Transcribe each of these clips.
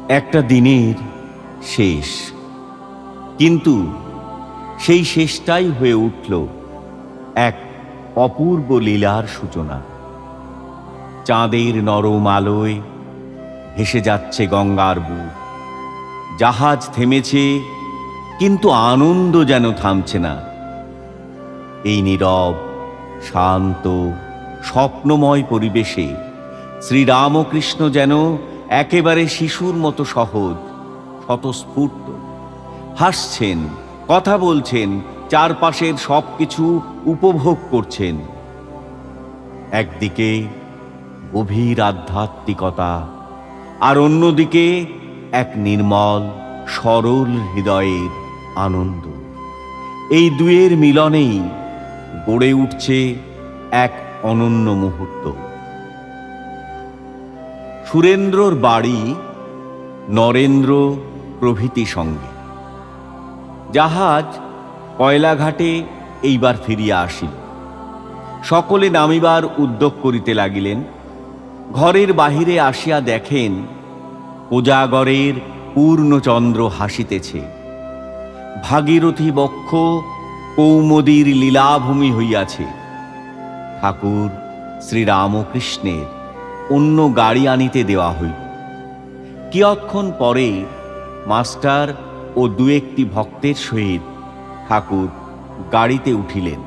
একটা দিনের শেষ, কিন্তু সেই শেষটাই হয়ে উঠল এক অপূর্ব লীলার সূচনা। চাঁদের নরম আলোয় ভেসে যাচ্ছে গঙ্গার বুক। জাহাজ থেমেছে, কিন্তু আনন্দ যেন থামছে না। এই নীরব, শান্ত, স্বপ্নময় পরিবেশে শ্রীরামকৃষ্ণ যেন একেবারে শিশুর মতো সহজ, স্বতঃস্ফূর্ত। হাসছেন, কথা বলছেন, চারপাশের সবকিছু উপভোগ করছেন। একদিকে গভীর আধ্যাত্মিকতা, আর অন্যদিকে এক নির্মল, সরল হৃদয়ের আনন্দ। এই দুয়ের মিলনেই গড়ে উঠছে এক অনন্য মুহূর্ত। সুরেন্দ্রর বাড়ি নরেন্দ্র প্রভৃতি সঙ্গে। জাহাজ কয়লাঘাটে এইবার ফিরিয়া আসিল। সকলে নামিবার উদ্যোগ করিতে লাগিলেন। ঘরের বাহিরে আসিয়া দেখেন কোজাগরের পূর্ণচন্দ্র হাসিতেছে। ভাগীরথী বক্ষ কৌমুদীর লীলাভূমি হইয়াছে। ঠাকুর শ্রীরামকৃষ্ণের অন্য গাড়ি আনিতে দেওয়া হইল। কিয়ৎক্ষণ পরে মাস্টার ও দু একটি ভক্তের সহিত ঠাকুর গাড়িতে উঠিলেন।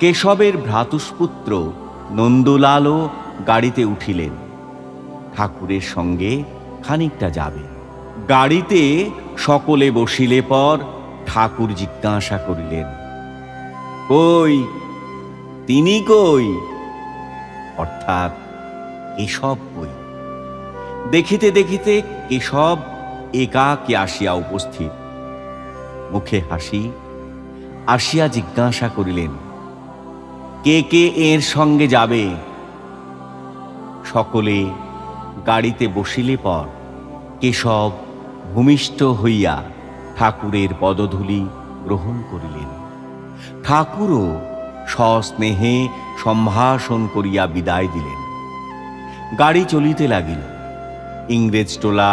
কেশবের ভ্রাতুষ্পুত্র নন্দলালও গাড়িতে উঠিলেন। ঠাকুরের সঙ্গে খানিকটা যাবে। গাড়িতে সকলে বসিলে পর ঠাকুর জিজ্ঞাসা করিলেন, কই, তিনি কই? অর্থাৎ কেশব কই? দেখিতে দেখিতে কেশব একাকী আসিয়া উপস্থিত। মুখে হাসি, আসিয়া জিজ্ঞাসা করিলেন, কে কে এর সঙ্গে যাবে? সকলে গাড়িতে বসিলে পর কেশব ভূমিষ্ঠ হইয়া ঠাকুরের পদধূলি গ্রহণ করিলেন। ঠাকুরও সস্নেহে সম্ভাষণ করিয়া বিদায় দিলেন। গাড়ি চলিতে লাগিল। ইংরেজ টোলা,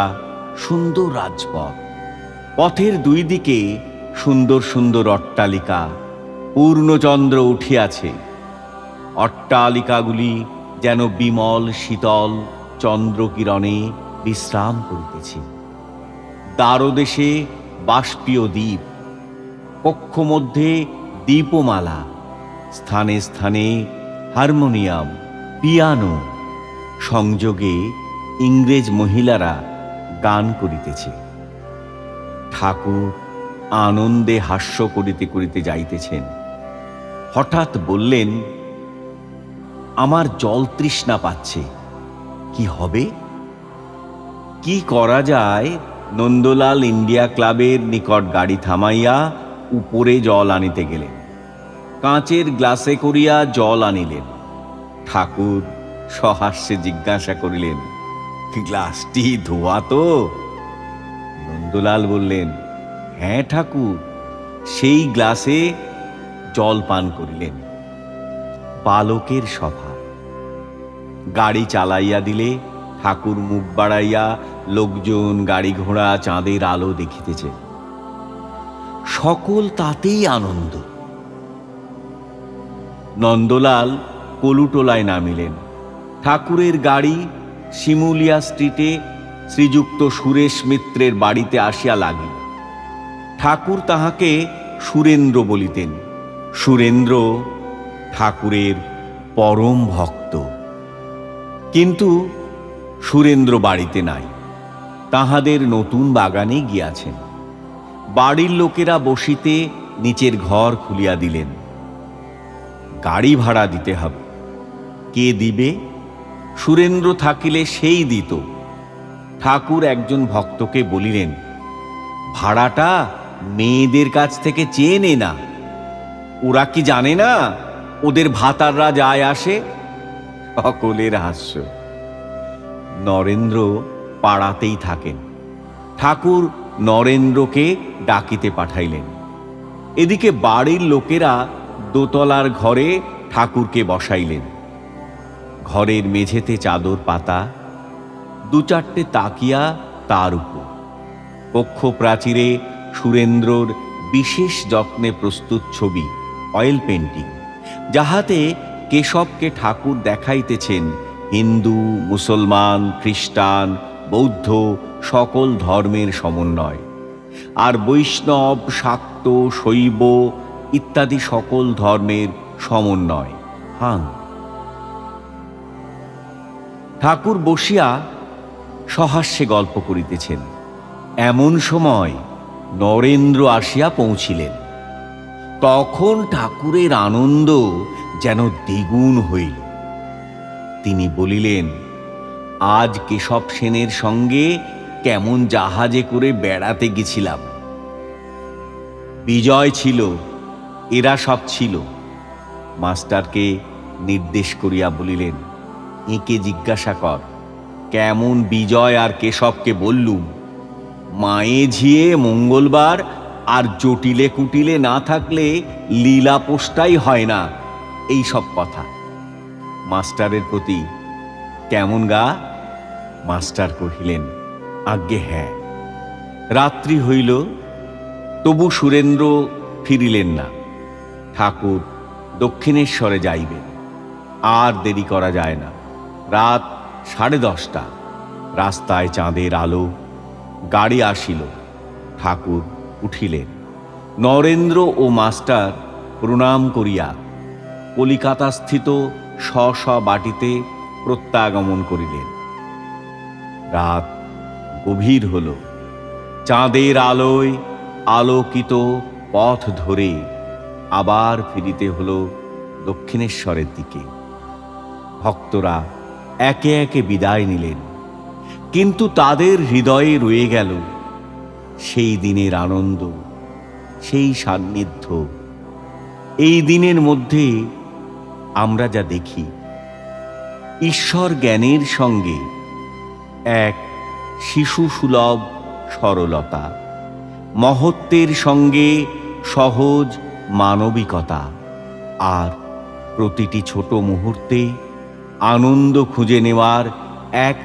সুন্দর রাজপথ। পথের দুই দিকে সুন্দর সুন্দর অট্টালিকা। পূর্ণচন্দ্র উঠিয়াছে। অট্টালিকাগুলি যেন বিমল শীতল চন্দ্রকিরণে বিশ্রাম করিতেছে। দ্বারদেশে বাষ্পীয় দ্বীপ, কক্ষ মধ্যে দীপমালা, স্থানে স্থানে হারমোনিয়াম, পিয়ানো, সংযোগে ইংরেজ মহিলারা গান করিতেছে। ঠাকুর আনন্দে হাস্য করিতে করিতে যাইতেছেন। হঠাৎ বললেন, আমার জল তৃষ্ণা পাচ্ছে, কি হবে? কি করা যায়? নন্দলাল ইন্ডিয়া ক্লাবের নিকট গাড়ি থামাইয়া উপরে জল আনিতে গেলেন। কাঁচের গ্লাসে করিয়া জল আনিলেন। ঠাকুর সহাস্যে জিজ্ঞাসা করিলেন, গ্লাসটি ধোয়া তো? নন্দলাল বললেন, হ্যাঁ ঠাকুর। সেই গ্লাসে জল পান করিলেন। বালকের স্বভাব। গাড়ি চালাইয়া দিলে ঠাকুর মুখ বাড়াইয়া লোকজন, গাড়ি ঘোড়া, চাঁদের আলো দেখিতেছে। সকল তাতেই আনন্দ। নন্দলাল কলুটোলায় নামিলেন। ঠাকুরের গাড়ি শিমুলিয়া স্ট্রিটে শ্রীযুক্ত সুরেশ মিত্রের বাড়িতে আসিয়া লাগিল। ঠাকুর তাহাকে সুরেন্দ্র বলিতেন। সুরেন্দ্র ঠাকুরের পরম ভক্ত। কিন্তু সুরেন্দ্র বাড়িতে নাই, তাহাদের নতুন বাগানে গিয়াছেন। বাড়ির লোকেরা বসিতে নিচের ঘর খুলিয়া দিলেন। গাড়ি ভাড়া দিতে হবে। কে দিবে? সুরেন্দ্র থাকিলে সেই দিত। ঠাকুর একজন ভক্তকে বলিলেন, ভাড়াটা মেয়েদের কাছ থেকে চেয়ে নে না। ওরা কি জানে না ওদের ভাতাররা যায় আসে? সকলের হাস্য। নরেন্দ্র পাড়াতেই থাকেন। ঠাকুর নরেন্দ্রকে ডাকিতে পাঠাইলেন। এদিকে বাড়ির লোকেরা দোতলার ঘরে ঠাকুরকে বসাইলেন। ঘরের মেঝেতে চাদর পাতা, দু চারটে তাকিয়া তার উপর। কক্ষ প্রাচীরে সুরেন্দ্রর বিশেষ যত্নে প্রস্তুত ছবি, অয়েল পেন্টিং, যাহাতে কেশবকে ঠাকুর দেখাইতেছেন হিন্দু, মুসলমান, খ্রিস্টান, বৌদ্ধ সকল ধর্মের সমন্বয়, আর বৈষ্ণব, শাক্ত, শৈব ইত্যাদি সকল ধর্মের সমন্বয়। হাং ঠাকুর বসিয়া সহাস্যে গল্প করিতেছেন। এমন সময় নরেন্দ্র আসিয়া পৌঁছিলেন। তখন ঠাকুরের আনন্দ যেন দ্বিগুণ হইল। তিনি বলিলেন, আজ কেশব সেনের সঙ্গে কেমন জাহাজে করে বেড়াতে গেছিলাম। বিজয় ছিল, এরা সব ছিল। মাস্টারকে নির্দেশ করিয়া বলিলেন, একে জিজ্ঞাসা কর, কেমন বিজয় আর কেশবকে বললুম। মায়ে ঝিয়ে মঙ্গলবার আর জটিলে কুটিলে না থাকলে লীলা পোষ্টাই হয় না, এই সব কথা। মাস্টারের প্রতি কেমন গা? মাস্টার কহিলেন, আজ্ঞে হ্যাঁ। রাত্রি হইল, তবু সুরেন্দ্র ফিরিলেন না। ঠাকুর দক্ষিণেশ্বরে যাইবেন, আর দেরি করা যায় না। রাত 10:30। রাস্তায় চাঁদের আলো। গাড়ি আসিল। ঠাকুর উঠিলেন। নরেন্দ্র ও মাস্টার প্রণাম করিয়া কলিকাতাস্থিত স্ব বাটিতে প্রত্যাগমন করিলেন। রাত গভীর হল। চাঁদের আলোয় আলোকিত পথ ধরে আবার ফিরিতে হল দক্ষিণেশ্বরের দিকে। ভক্তরা একে একে বিদায় নিলেন, কিন্তু তাদের হৃদয়ে রয়ে গেল সেই দিনের আনন্দ, সেই সান্নিধ্য। এই দিনের মধ্যে আমরা যা দেখি, ঈশ্বর জ্ঞানের সঙ্গে এক শিশু সুলভ সরলতা, মহত্বের সঙ্গে সহজ মানবিকতা, আর প্রতিটি ছোট মুহূর্তে আনন্দ খুঁজে নেওয়ার এক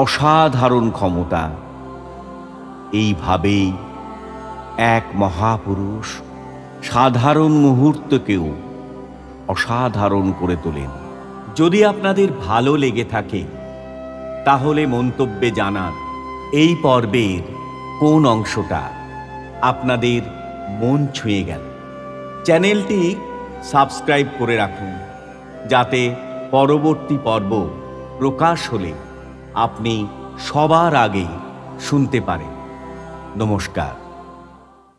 অসাধারণ ক্ষমতা। এইভাবেই এক মহাপুরুষ সাধারণ মুহূর্তকেও অসাধারণ করে তোলেন। যদি আপনাদের ভালো লেগে থাকে তাহলে মন্তব্যে জানান এই পর্বের কোন অংশটা আপনাদের মন ছুঁয়ে গেল। চ্যানেলটি সাবস্ক্রাইব করে রাখুন, যাতে পরবর্তী পর্ব প্রকাশ হলে আপনি সবার আগে শুনতে পারেন। নমস্কার।